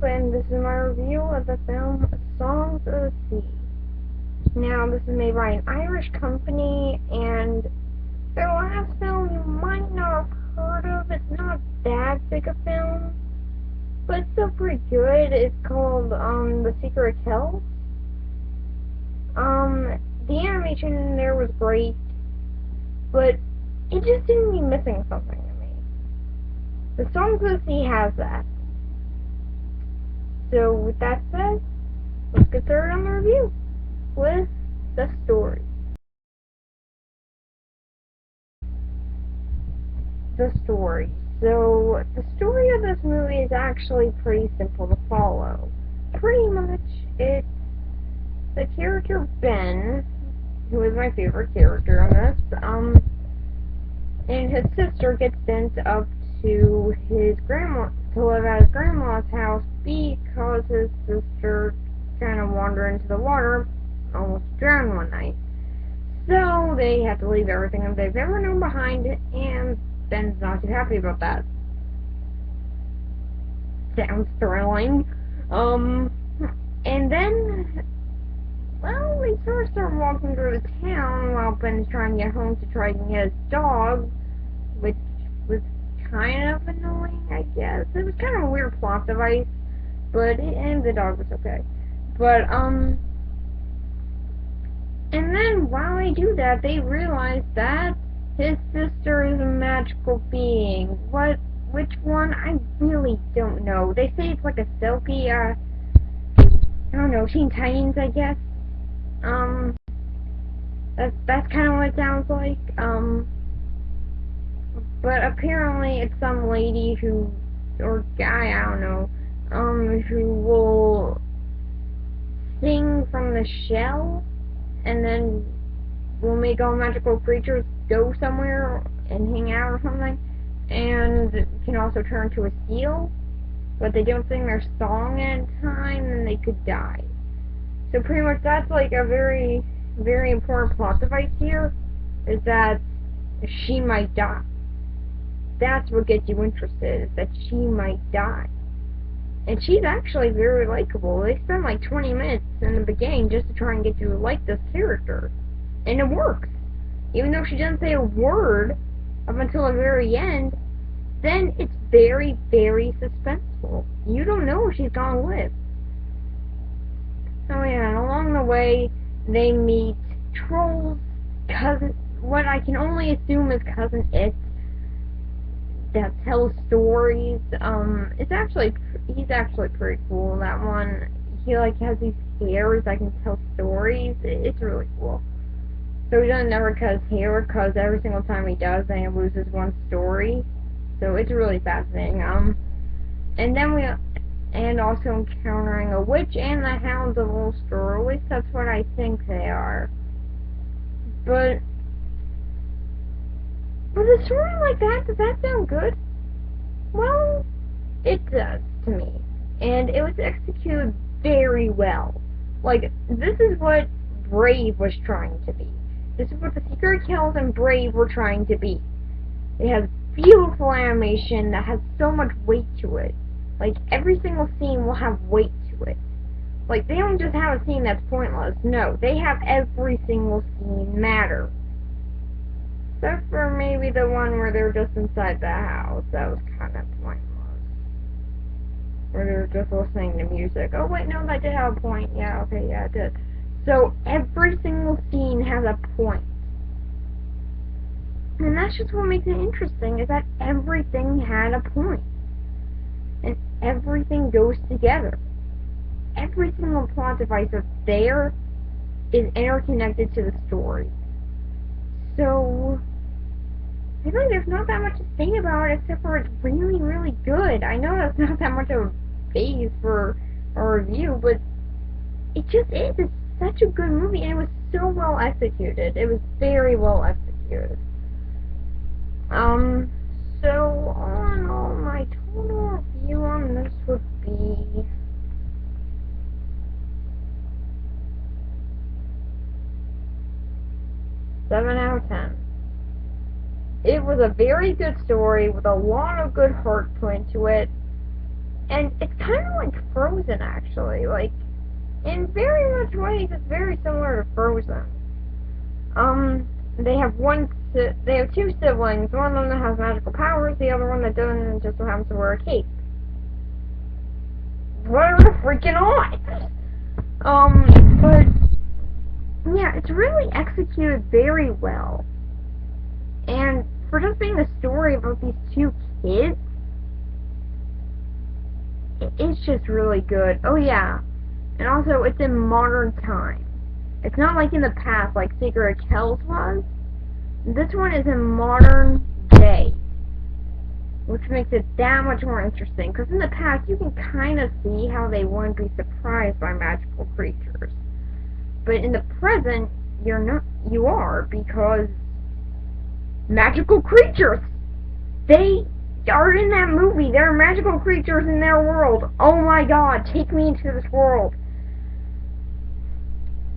and this is my review of the film Songs of the Sea. Now, this is made by an Irish company, and their last film you might not have heard of. It's not that big a film, but it's still pretty good. It's called The Secret Hills. The animation in there was great, but it just seemed to be missing something to me. The Songs of the Sea has that. So with that said, let's get started on the review with the story. So the story of this movie is actually pretty simple to follow. Pretty much, it's the character Ben, who is my favorite character in this, and his sister gets sent up to live at his grandma's house because his sister kind of wandered into the water, almost drowned one night. So they have to leave everything that they've ever known behind, and Ben's not too happy about that. Sounds thrilling. And then, well, they first start walking through the town while Ben's trying to get home to try and get his dog, which was kind of annoying, I guess. It was kind of a weird plot device, and the dog was okay. And then while they do that, they realize that his sister is a magical being. Which one? I really don't know. They say it's like a Selkie, I don't know, Teen Titans, I guess. That's kind of what it sounds like. But apparently it's some lady or guy, I don't know, who will sing from the shell, and then will make all magical creatures go somewhere and hang out or something, and can also turn to a seal, but they don't sing their song in time, then they could die. So pretty much that's like a very, very important plot device here, is that she might die. That's what gets you interested, is that she might die. And she's actually very likable. They spend like 20 minutes in the beginning just to try and get you to like this character. And it works. Even though she doesn't say a word up until the very end, then it's very, very suspenseful. You don't know if she's gonna live. Oh yeah, and along the way, they meet Troll's cousin, what I can only assume is Cousin It, that tells stories. He's actually pretty cool, that one. He like has these hairs that can tell stories. It's really cool. So he doesn't never cut his hair, because every single time he does, then he loses one story. So it's really fascinating. And also encountering a witch and the Hounds of Ulster, or at least that's what I think they are. But a story like that, does that sound good? Well, it does to me. And it was executed very well. Like, this is what Brave was trying to be. This is what The Secret Hills and Brave were trying to be. It has beautiful animation that has so much weight to it. Like, every single scene will have weight to it. Like, they don't just have a scene that's pointless. No, they have every single scene matter. Except for maybe the one where they're just inside the house. That was kind of pointless. Where they're just listening to music. Oh wait, no, that did have a point. Yeah, okay, yeah, it did. So, every single scene has a point. And that's just what makes it interesting, is that everything had a point. And everything goes together. Every single plot device that's there is interconnected to the story. So, I feel like there's not that much to say about it, except for it's really, really good. I know that's not that much of a base for a review, but it just is. It's such a good movie, and it was so well executed. It was very well executed. So all in all, my total review on this would be 7 out of 10. It was a very good story with a lot of good heart put into it, And it's kind of like Frozen, actually. Like, in very much ways, it's very similar to Frozen. They have they have two siblings. One of them that has magical powers, the other one that doesn't, just so happens to wear a cape. What are the freaking odds? But yeah, it's really executed very well. And for just being a story about these two kids, it's just really good. Oh yeah, and also it's in modern time. It's not like in the past, like Secret of Kells was. This one is in modern day, which makes it that much more interesting. Because in the past, you can kind of see how they wouldn't be surprised by magical creatures, but in the present, you're not. You are, because magical creatures. They are in that movie. There are magical creatures in their world. Oh my God! Take me into this world.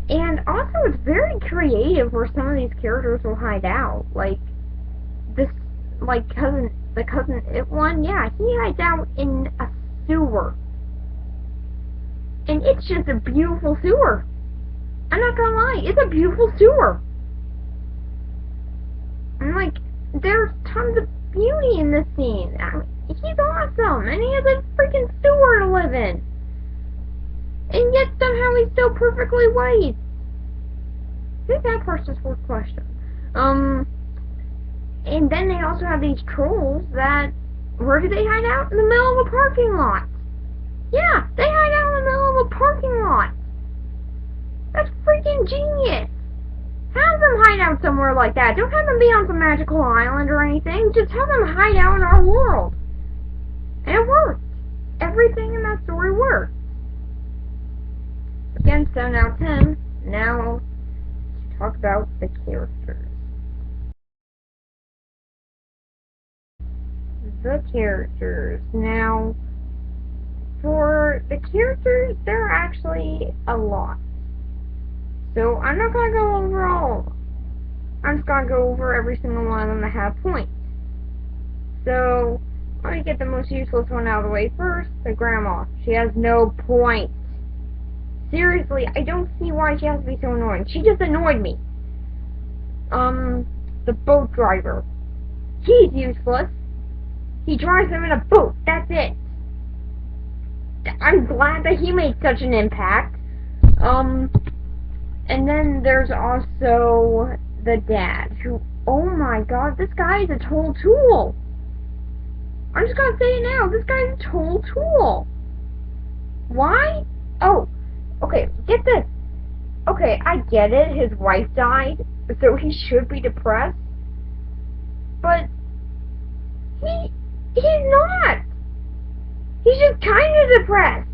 And also, it's very creative where some of these characters will hide out. Like, the cousin It one, yeah, he hides out in a sewer. And it's just a beautiful sewer. I'm not gonna lie, it's a beautiful sewer. And, like, there's tons of beauty in this scene. I mean, he's awesome, and he has a freaking sewer to live in. And yet somehow he's still perfectly white. I think that part's just worth question. And then they also have these trolls that, where do they hide out? In the middle of a parking lot. Yeah, they hide out in the middle of a parking lot. That's freaking genius. Have them hide out somewhere like that. Don't have them be on some magical island or anything. Just have them hide out in our world. And it worked. Everything in that story worked. Again, 7 out of 10. Now, to talk about the characters. The characters. Now, for the characters, there are actually a lot. So, I'm not going to go over all of them. I'm just going to go over every single one of them that have points. So, let me get the most useless one out of the way first. The grandma. She has no points. Seriously, I don't see why she has to be so annoying. She just annoyed me. The boat driver. He's useless. He drives them in a boat. That's it. I'm glad that he made such an impact. And then there's also the dad, who, oh my God, this guy is a total tool. I'm just gonna say it now. This guy's a total tool. Why? Oh. Okay, get this. Okay, I get it. His wife died, so he should be depressed. But he's not. He's just kind of depressed.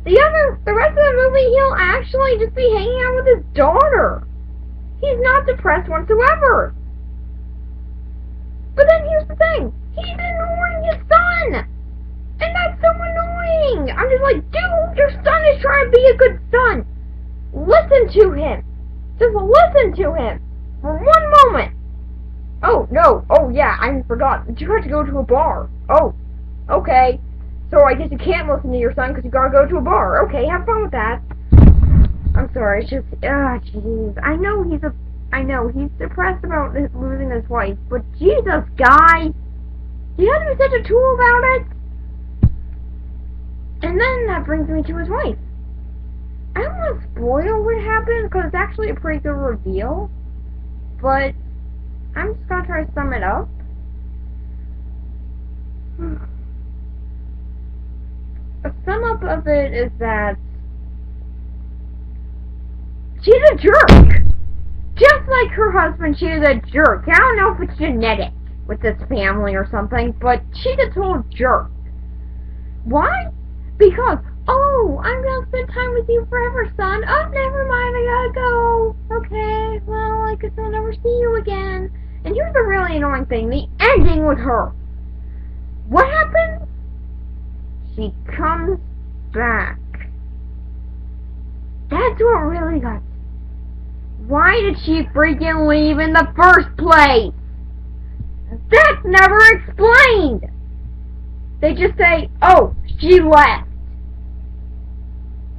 The rest of the movie, he'll actually just be hanging out with his daughter. He's not depressed whatsoever. But then here's the thing. He's ignoring his son. And that's so annoying! I'm just like, dude, your son is trying to be a good son! Listen to him! Just listen to him! For one moment! Oh, no. Oh, yeah, I forgot. You have to go to a bar. Oh, okay. So I guess you can't listen to your son because you gotta go to a bar. Okay, have fun with that. I'm sorry, it's just, jeez. I know he's depressed about losing his wife, but Jesus, guy! You have to be such a tool about it? And then that brings me to his wife. I don't want to spoil what happened because it's actually a pretty good reveal. But I'm just going to try to sum it up. A sum up of it is that she's a jerk. Just like her husband, she is a jerk. I don't know if it's genetic with this family or something, but she's a total jerk. Why? Because, oh, I'm gonna spend time with you forever, son. Oh, never mind, I gotta go. Okay, well, I guess I'll never see you again. And here's the really annoying thing, the ending with her. What happens? She comes back. That's what really got. Why did she freaking leave in the first place? That's never explained. They just say, oh, she left.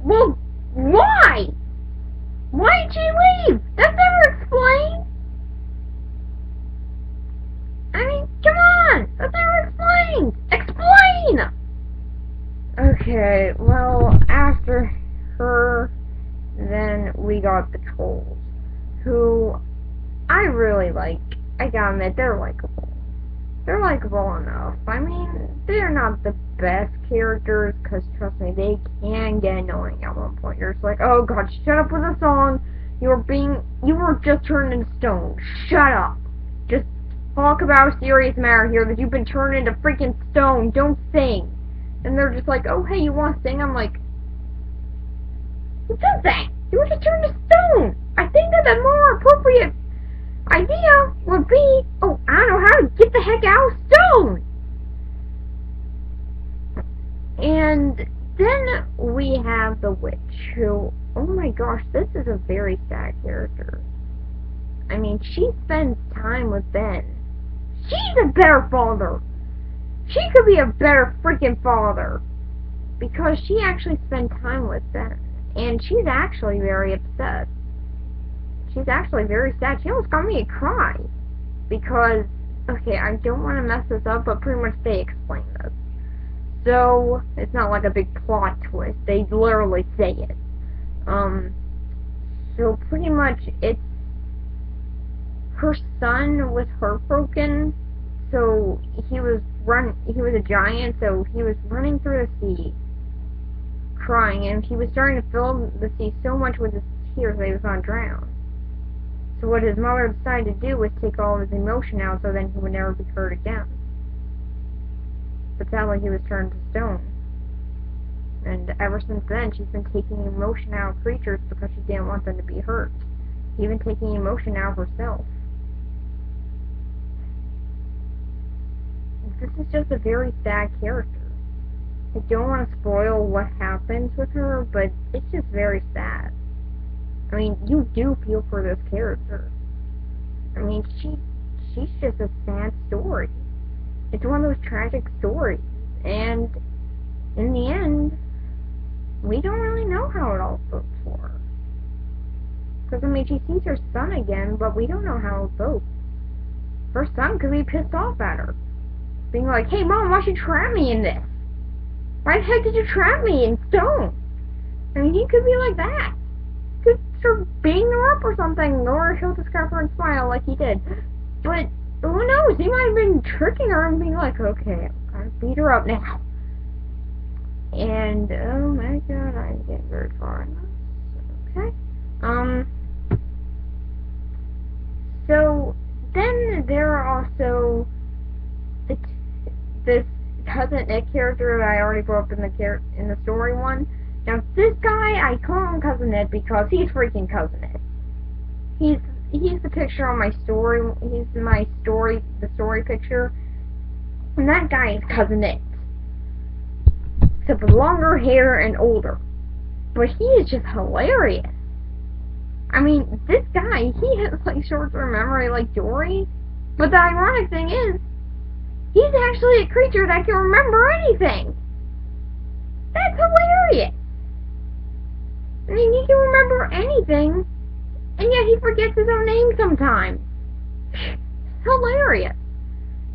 Well, why? Why did she leave? That's never explained. I mean, come on! That's never explained! Explain! Okay, well, after her, then we got the Trolls, who I really like. I gotta admit, they're likable. They're likable enough. I mean, they're not the best characters, because trust me, they can get annoying at one point. You're just like, oh god, shut up with the song. You were just turned into stone. Shut up. Just talk about a serious matter here, that you've been turned into freaking stone. Don't sing. And they're just like, oh hey, you want to sing? I'm like, who does that? You were just turned to stone. I think that the more appropriate idea would be, oh, I don't know how to get the heck out of stone. And then we have the witch, who, oh my gosh, this is a very sad character. I mean, she spends time with Ben. She's a better father. She could be a better freaking father. Because she actually spent time with Ben. And she's actually very upset. She's actually very sad. She almost got me to cry. Because, okay, I don't want to mess this up, but pretty much they explain this. So, it's not like a big plot twist. They literally say it. So pretty much it's her son was heartbroken, so he was a giant, so he was running through the sea, crying, and he was starting to fill the sea so much with his tears that he was going to drown. So what his mother decided to do was take all of his emotion out, so then he would never be hurt again. But sadly, he was turned to stone. And ever since then, she's been taking emotion out of creatures because she didn't want them to be hurt. Even taking emotion out of herself. This is just a very sad character. I don't want to spoil what happens with her, but it's just very sad. I mean, you do feel for this character. I mean, she's just a sad story. It's one of those tragic stories, and in the end, we don't really know how it all goes for her. Because, I mean, she sees her son again, but we don't know how it goes. Her son could be pissed off at her. Being like, hey mom, why'd you trap me in this? Why the heck did you trap me in stone? I mean, he could be like that. He could start beating her up or something, or he'll just cover and smile like he did. But, who knows, he might have been tricking her and being like, okay, I'm gonna beat her up now. And, oh my god, I didn't get very far enough. Okay. So, then there are also this Cousin Nick character that I already brought up in the story one. Now, this guy, I call him Cousin Nick because he's freaking Cousin Nick. He's the picture on my story. He's the story picture. And that guy is Cousin Nick. Except with longer hair and older. But he is just hilarious. I mean, this guy, he has like short-term memory like Dory. But the ironic thing is, he's actually a creature that can remember anything. That's hilarious. I mean, he can remember anything, and yet he forgets his own name sometimes. Hilarious.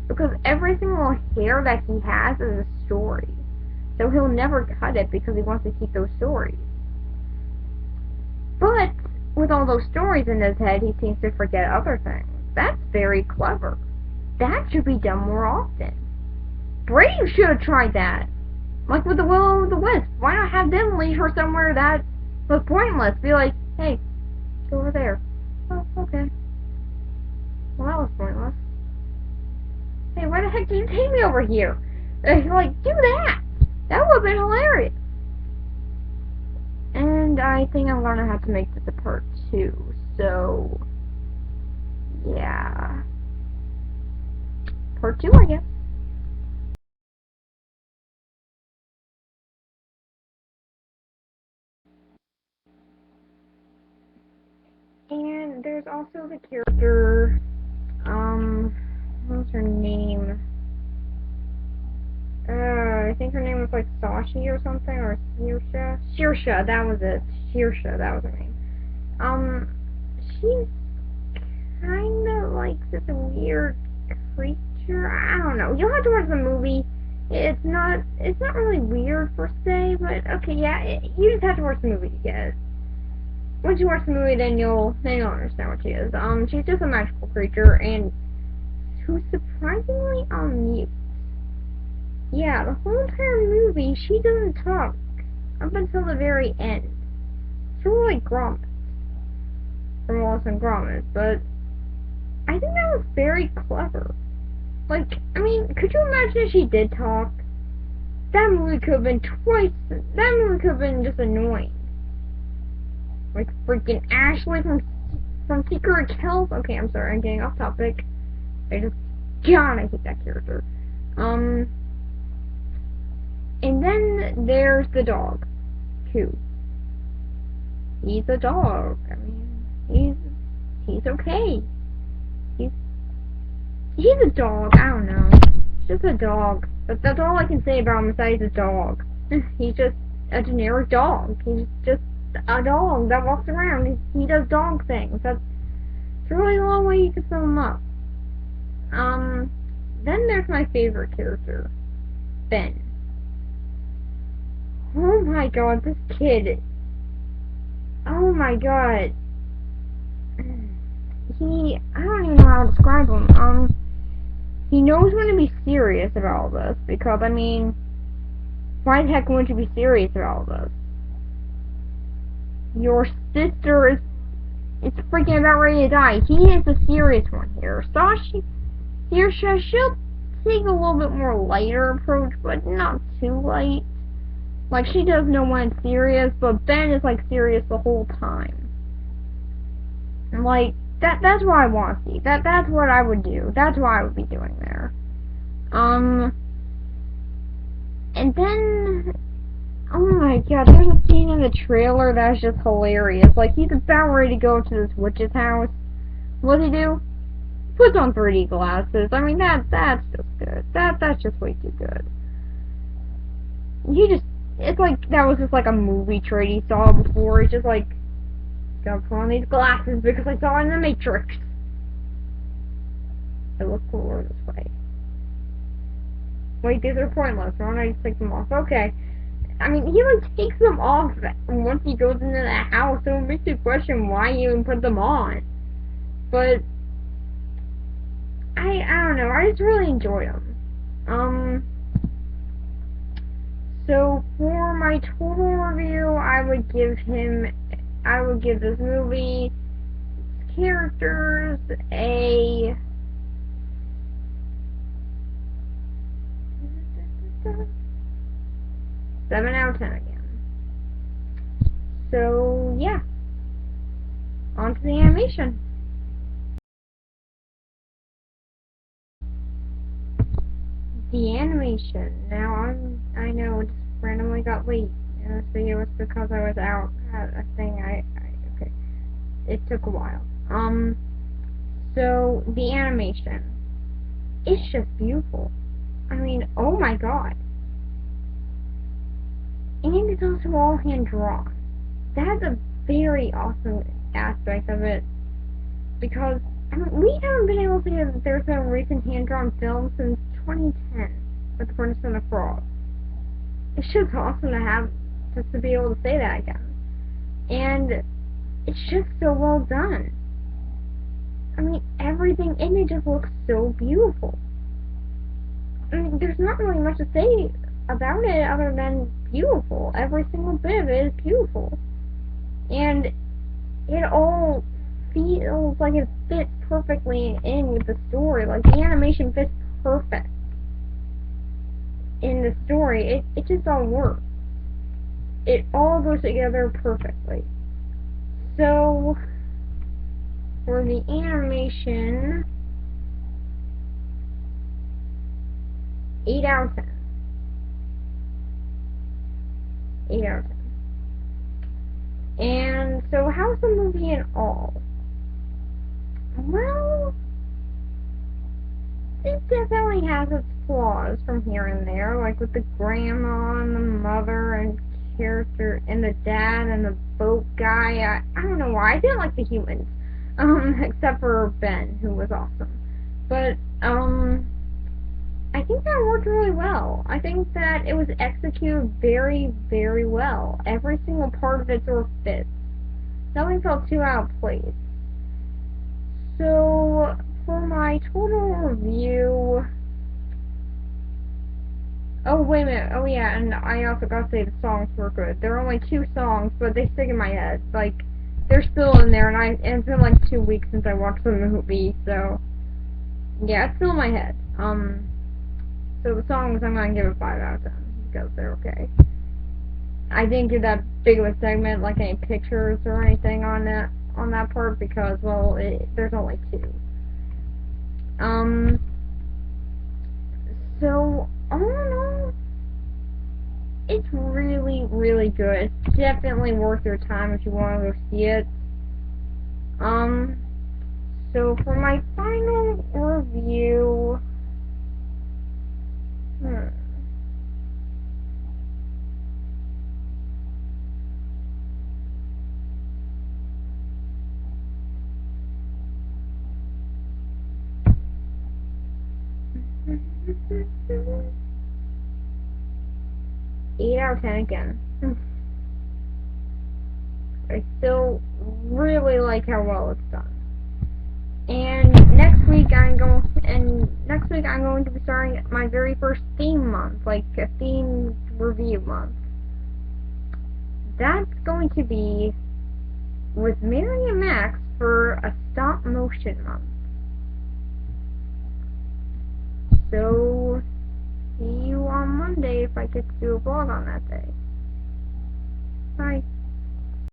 Because every single hair that he has is a story. So he'll never cut it because he wants to keep those stories. But with all those stories in his head, he seems to forget other things. That's very clever. That should be done more often. Brave should have tried that. Like with the Will-O-the-Wisp. Why not have them lead her somewhere that was pointless? Be like, hey, go over there. Oh, okay. Well, that was pointless. Hey, why the heck did you take me over here? Like, do that. That would have been hilarious. And I think I'm gonna have to make this a part 2. So, yeah. Part 2, I guess. And there's also the character, what's her name? think her name was like Sashi or something, or Saoirse. Saoirse, that was it. Saoirse, that was her name. She's kind of like this weird creature. I don't know. You'll have to watch the movie. It's not really weird per se, but okay, yeah. You just have to watch the movie to get it. Once you watch the movie, then you'll understand what she is. She's just a magical creature, and who's surprisingly on mute. Yeah, the whole entire movie, she doesn't talk up until the very end. Sort of like Gromit from Wallace and Gromit, but I think that was very clever. Like, I mean, could you imagine if she did talk? That movie could have been that movie could have been just annoying. Like freaking Ashley from Secret Kells. Okay, I'm sorry, I'm getting off topic. I hate that character. And then there's the dog, too. He's a dog. I mean, he's okay. He's a dog. I don't know. He's just a dog. But that's all I can say about him besides a dog. He's just a generic dog. He's just a dog that walks around. He does dog things. That's really the only way you can sum him up. Then there's my favorite character, Ben. Oh my god, this kid. Oh my god. I don't even know how to describe him. He knows when to be serious about all this, because, I mean, why the heck wouldn't you be serious about all this? Your sister is freaking about ready to die. He is the serious one here. Saoirse, she'll take a little bit more lighter approach, but not too light. Like, she does know when it's serious, but Ben is, like, serious the whole time. And, like, that's what I want to see. That's what I would do. That's what I would be doing there. And then, oh my god, there's a scene in the trailer that's just hilarious. Like, he's about ready to go to this witch's house. What does he do? Puts on 3D glasses. I mean, that's just good. That's just way too good. It's like, that was just like a movie trade he saw before. He's just like, gotta put on these glasses because I saw it in the Matrix. It looks cooler this way. Wait, these are pointless. Why don't I just take them off? Okay. I mean, he like takes them off once he goes into the house, so it makes you question why he even put them on. But I don't know. I just really enjoy them. So for my total review, I would give this movie, characters, a 7 out of 10 again. So yeah, on to the animation. The animation. Now I know it just randomly got late in this video. It's because I was out at a thing. Okay. It took a while. So the animation. It's just beautiful. I mean, oh my god. And it's also all hand drawn. That's a very awesome aspect of it. Because I mean, we haven't been able to get there's a recent hand-drawn film since 2010 with The Princess and the Frog. It's just awesome to have, just to be able to say that again. And it's just so well done. I mean, everything in it just looks so beautiful. I mean, there's not really much to say about it other than beautiful. Every single bit of it is beautiful. And it all feels like it fits perfectly in with the story. Like, the animation fits perfect in the story. It just all works. It all goes together perfectly. So, for the animation, 8 out of 10. 8 out of 10. And so, how's the movie in all? Well, it definitely has its flaws from here and there, like with the grandma and the mother and character and the dad and the boat guy. I don't know why. I didn't like the humans. Except for Ben, who was awesome. But, I think that worked really well. I think that it was executed very, very well. Every single part of it sort of fits. Nothing felt too out of place. So, for my total review... Oh, wait a minute. Oh, yeah, and I also gotta say the songs were good. There are only 2 songs, but they stick in my head. Like, they're still in there, and it's been like 2 weeks since I watched the movie, so... Yeah, it's still in my head. So the songs, I'm gonna give it 5 out of 10, because they're okay. I didn't give that big of a segment, like any pictures or anything on that part, because, well, there's only 2. So, all in all, it's really, really good. It's definitely worth your time if you want to go see it. So for my final review, 8 out of 10 again. I still really like how well it's done. And next week I'm going to be starting my very first theme month, like a theme review month. That's going to be with Mary and Max for a stop motion month. So see you on Monday if I get to do a vlog on that day. Bye.